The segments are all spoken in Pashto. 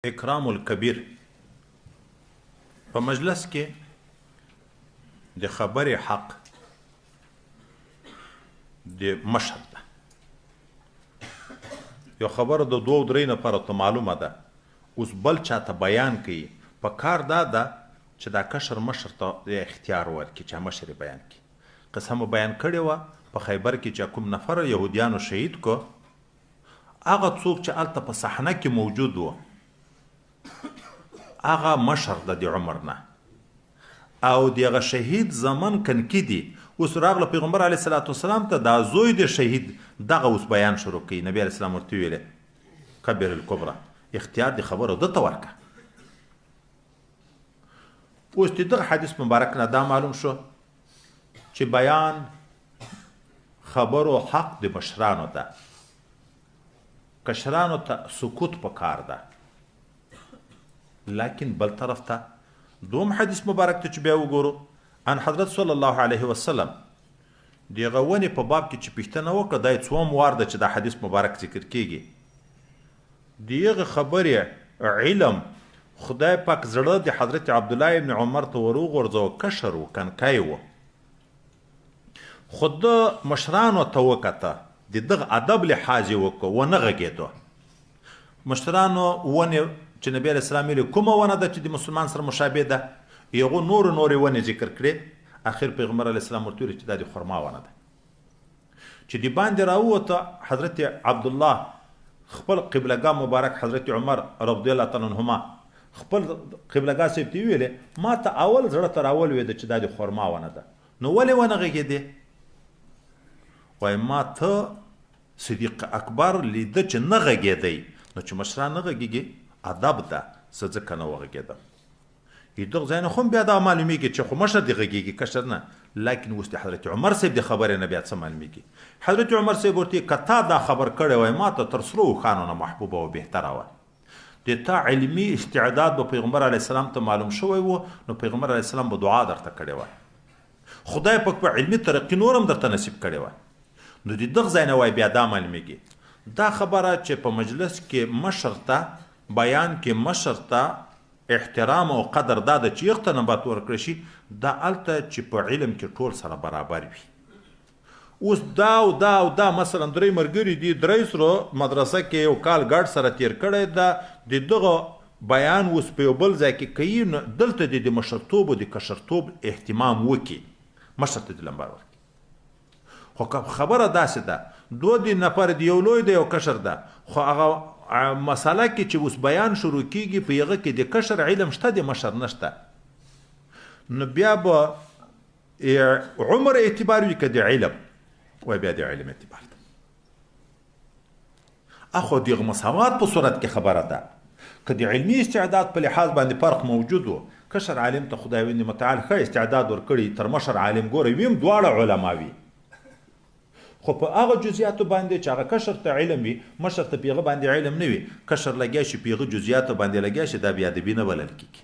اکرام الکبیر په مجلس کې د خبرې حق د مشر ده. یو خبره د دوه درې نفرو ته معلومه ده، اوس بل چاته بیان کوي، په کار دا ده چې دا کشر مشر ته اختیار ورکړي چې مشر بیان کړي. قصه مو بیان کړې وه په خیبر کې چې کوم نفر یهودیانو شهید کو، هغه څوک چې هلته په صحنه کې موجود و هغه مشر د عمر نه، او دغه شهید زمن کنکی دی. اوس راغله پیغمبر علیه الصلاة والسلام ته دا زوی د شهید دغه اوس بیان شروع کوي. نبی علیه السلام ورته ویلې کبر الکبرى، اختیار د خبرو دته ورکه. اوس د دغه حدیث مبارک نه دا معلوم شو چې بیان خبرو حق د مشرانو ده، کشرانو ته سکوت پکار ده. لكن بل طرف ته دوم حدیث مبارک ته چې بیا وګورو، ان حضرت صلی الله علیه وسلم دغه ونې په باب کې چې پوښتنه وکړه، دا څوم وار ده چې دا حدیث مبارک ذکر کیږي. دغه خبرې علم خدای پاک زړه د حضرت عبدالله ابن عمر ته وروغورځوه، کشر و کنکی و، خود مشرانو ته وکته، د دغه ادب لحاظ یې وکړه، ونه غږېدو. مشرانو ونې چې نبی علیه السلام ویلي کومه ونه ده چې د مسلمان سره مشابه ده، هغو نورې ونې ذکر کړې. اخر پیغمبر علیه السلام ورته ویلي چې دا د خرما ونه ده. چې د باندې راووته حضرت عبدالله خپل قبلګاه مبارک حضرت عمر رضی الله تعالی عنهما خپل قبلګاه صاحب ته ویلې ما ته اول زړه ته راولوېده چې دا د خرما ونه ده. نو ولې ونه غږېدې؟ وایي ما ته صدیق اکبر لیده چې نه غږېدی، نو چې مشران نه غږېږي ادب ده، زه ځکه نه وغږېدم. دغه ځای نه خو بیا دا معلومیږي چې خو مشر دې غږېږي کشر نه. لکن اوس د حضرت عمر صاحب د خبرې نه بیا څه معلومیږي؟ حضرت عمر صاحب ورته که تا دا خبر کړی وای ما ته تر سرو اوښانو نه محبوبه او بهتره وه. د تا علمي استعداد به پیغمبر علیه السلام ته معلوم شوی و، نو پیغمبر علیه السلام به دعا درته کړې وای، خدای پاک په علمي ترقي نور هم درته نصیب کړی وای. نو د دغه ځای نه وای بیا دا معلومیږي دا خبره چې په مجلس کې مشر ته بیان کې مشر ته احترام او قدر دا ده چې یخته نبات ورکړی شي، دا هلته چې په علم کې ټول سره برابر وي. اوس دا او دا او دا مثلا درې ملګري دي، درې سره مدرسه کې یو کال ګډ سره تیر کړی ده، د دغه بیان اوس په یو بل ځای کې کوي، نو دلته د مشرتوب او د کشرتوب اهتمام وکړي، مشر ته د لمبر ورکړي. خو خبره داسې ده دوه د نفر د یو لوی دی یو کشر ده، خو هغه مساله کې چې اوس بیان شروع کیږي په هغه کې د کشر علم شته د مشر نشته، نو بیا به عمر اعتبار وي که د علم، وای بیا د علم اعتبار ده. اخو دغه مساوات په صورت کې خبره ده، که د علمي استعداد په لحاظ باندې فرق موجود و، کشر عالم ته خدای متعال ښه استعداد ورکړي، تر مشر عالم ګوره ویم دواړه علما وي، خو په هغه جزئیاتو باندې چې هغه کشر ته علم وي، مشر ته په هغه باندې علم نه وي، کشر لګیا شي په هغه جزئیاتو باندې لګیا شي، دا بیا ادبي نه بلل کېږي.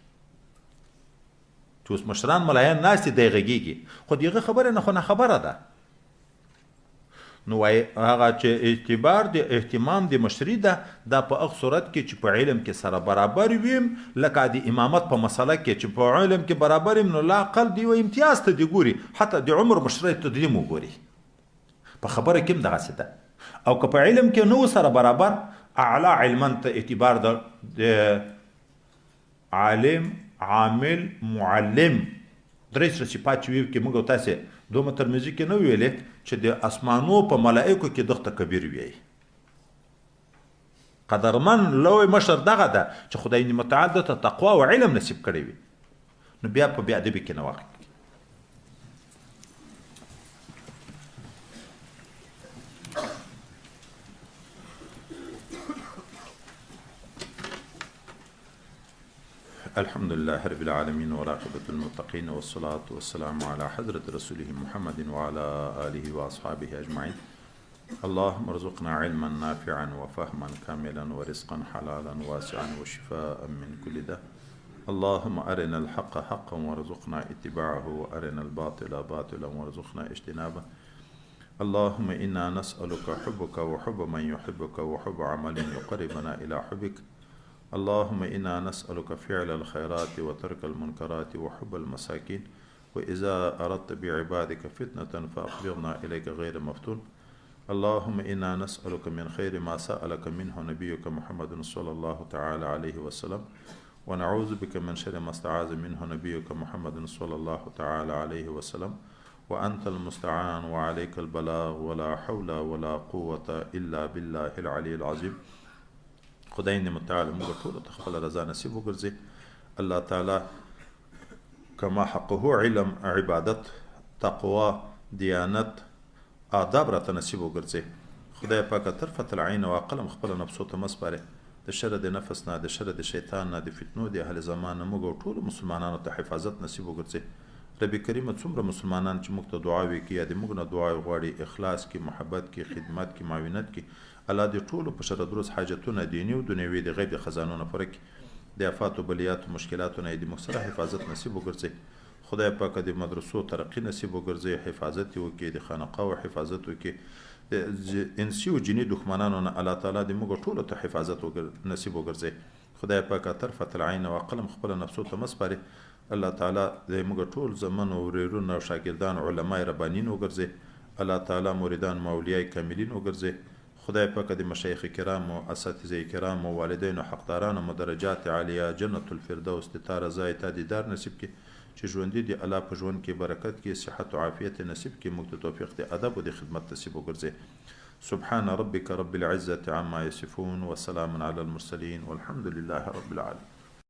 چې اوس مشران ملایان ناست دی غږېږي، خو د هغه خبره نه خو نه خبره ده. نو وایي هغه چې اعتبار د اهتمام د مشري ده، دا په هغه صورت کې چې په علم کې سره برابر ویم، لکه د امامت په مسله کې چې په علم کې برابر ویم، نو لا اقل دی و امتیاز ته دی ګوري، حتی د عمر مشرۍ ته دی مو ګوري. په خبره کې هم دغسې ده. او که په علم کې نه سره برابر، اعلی علما ته اعتبار د عالم عامل معلم درې سره صفات چې ویو کې موږ او تاسې دومره ترمذي کې نه ویلې چې د اسمانو په ملائکو کې دغته کبیر ویایي. قدرمن لوی مشر دغه ده چې خدای متعال ته تقوا او علم نصیب کړی وي، نو بیا په بې ادبي کې نه واقع. الحمد لله رب العالمين وراقبة المتقين والصلاة والسلام على حضرة رسوله محمد وعلى آله وأصحابه أجمعين. اللهم ارزقنا علما نافعا وفهما كاملا ورزقا حلالا واسعا وشفاء من كل داء. اللهم أرنا الحق حقا وارزقنا اتباعه وأرنا الباطل باطلا وارزقنا اجتنابه. اللهم إنا نسألك حبك وحب من يحبك وحب عمل يقربنا إلى حبك. اللهم إنا نسألك فعل الخيرات وترك المنكرات وحب المساكين وإذا أردت بعبادك فتنة فأقبضنا إليك غير مفتون. اللهم إنا نسألك من خير ما سألك منه نبيك محمد صلى الله تعالى عليه وسلم ونعوذ بك من شر ما استعاذ منه نبيك محمد صلى الله تعالى عليه وسلم وأنت المستعان وعليك البلاغ ولا حول ولا قوة إلا بالله العلي العظيم. خدای دې متعال موږ ټول ته خپل رضا نصیب وګرځي. الله تعالی کما حقه علم، عبادت، تقوا، دیانت، آداب راته نصیب وګرځي. خدای پاک طرفة العین او قلم خپل نفسو ته مسپاره د شر د نفس نه، د شر د شیطان نه، د فتنو د اهل زمان نه موږ ټول مسلمانانو ته حفاظت نصیب وګرځي. رب کریم څومره مسلمانان چې موږ ته دعاوې کوي یا د موږ نه دعا غواړي، اخلاص کې، محبت کې، خدمت کې، معاونت کې، الله دې ټولو په شر دروس حاجتونه دیني او دنیوي د غیب د خزانو پوره کړي. د آفات او بلیات او مشکلاتو نه دې موږ سره حفاظت نصیب وګرځي. خدای پاک د مدرسو ترقی نصیب وګرځي، حفاظت وکړي، د خانقاو حفاظت وکړي، د انسي او جني دښمنانو نه الله تعالی دې موږ ټولو ته حفاظت نصیب وګرځي. خدای پاک طرفة العین او قلم خپل نفسو ته مسپاري. الله تعالی دې موږ ټول زمن او ورورونه او شاګردان علماء ربانین وګرځي. الله تعالی مریدان مولیای کاملین وګرځي. خدای پاک د مشایخ کرام او اساتذه کرام او والدین او حقداران او درجات عالیه جنت الفردوس د تا رضا ته دیدار نصیب کړي. چې ژوندي دي الله په ژوند کې برکت کې، صحت او عافیت نصیب کړي. موږ ته توفیق د ادب او د خدمت نصیب وګرځي. سبحان ربك رب العزة عما يصفون وسلام على المرسلين والحمد لله رب العالمين.